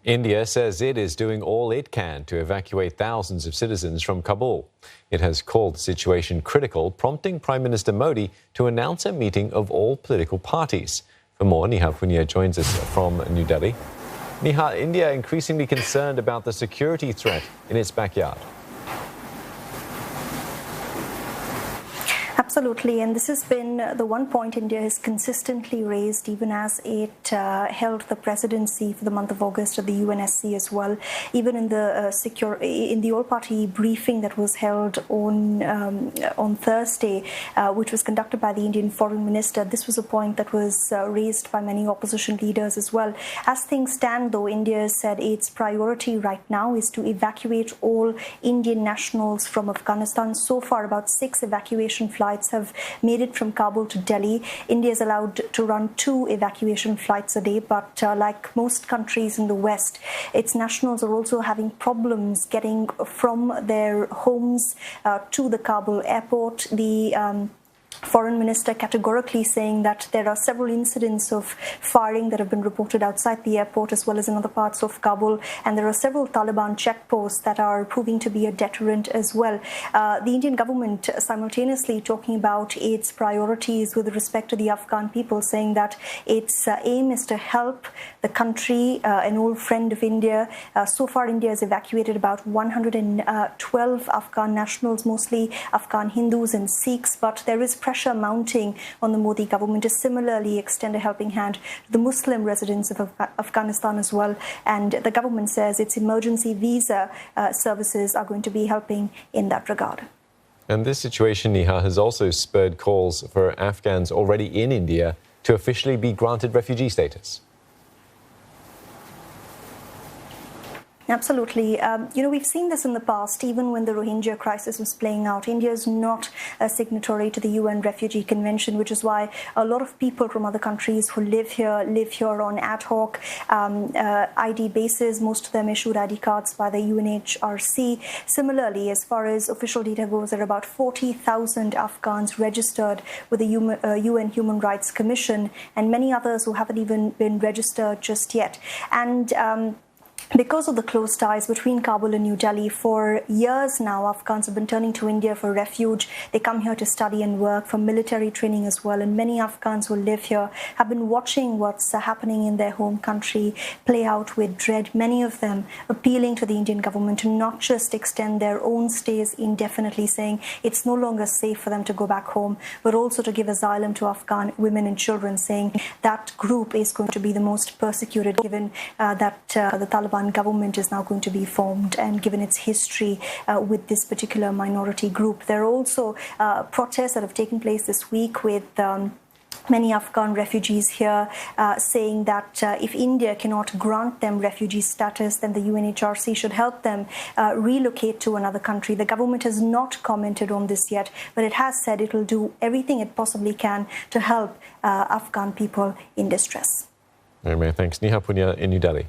India says it is doing all it can to evacuate thousands of citizens from Kabul. It has called the situation critical, prompting Prime Minister Modi to announce a meeting of all political parties. For more, Neha Punia joins us from New Delhi. Neha, India increasingly concerned about the security threat in its backyard. Absolutely, and this has been the one point India has consistently raised, even as it held the presidency for the month of August at the UNSC as well. Even in the all-party briefing that was held on Thursday, which was conducted by the Indian Foreign Minister, this was a point that was raised by many opposition leaders as well. As things stand, though, India has said its priority right now is to evacuate all Indian nationals from Afghanistan. So far, about 6 evacuation flights have made it from Kabul to Delhi. India is allowed to run 2 evacuation flights a day, but like most countries in the West, its nationals are also having problems getting from their homes to the Kabul airport. The Foreign Minister categorically saying that there are several incidents of firing that have been reported outside the airport as well as in other parts of Kabul, and there are several Taliban checkposts that are proving to be a deterrent as well. The Indian government simultaneously talking about its priorities with respect to the Afghan people, saying that its aim is to help the country, an old friend of India. So far, India has evacuated about 112 Afghan nationals, mostly Afghan Hindus and Sikhs, but there is pressure mounting on the Modi government to similarly extend a helping hand to the Muslim residents of Afghanistan as well. And the government says its emergency visa services are going to be helping in that regard. And this situation, Neha, has also spurred calls for Afghans already in India to officially be granted refugee status. Absolutely. We've seen this in the past, even when the Rohingya crisis was playing out. India is not a signatory to the UN Refugee Convention, which is why a lot of people from other countries who live here on ad hoc ID basis. Most of them issued ID cards by the UNHRC. Similarly, as far as official data goes, there are about 40,000 Afghans registered with the UN Human Rights Commission, and many others who haven't even been registered just yet. And because of the close ties between Kabul and New Delhi, for years now, Afghans have been turning to India for refuge. They come here to study and work, for military training as well. And many Afghans who live here have been watching what's happening in their home country play out with dread. Many of them appealing to the Indian government to not just extend their own stays indefinitely, saying it's no longer safe for them to go back home, but also to give asylum to Afghan women and children, saying that group is going to be the most persecuted, given that the Taliban government is now going to be formed, and given its history with this particular minority group. There are also protests that have taken place this week with many Afghan refugees here saying that if India cannot grant them refugee status, then the UNHRC should help them relocate to another country. The government has not commented on this yet, but it has said it will do everything it possibly can to help Afghan people in distress. Very many thanks. Neha Punia in New Delhi.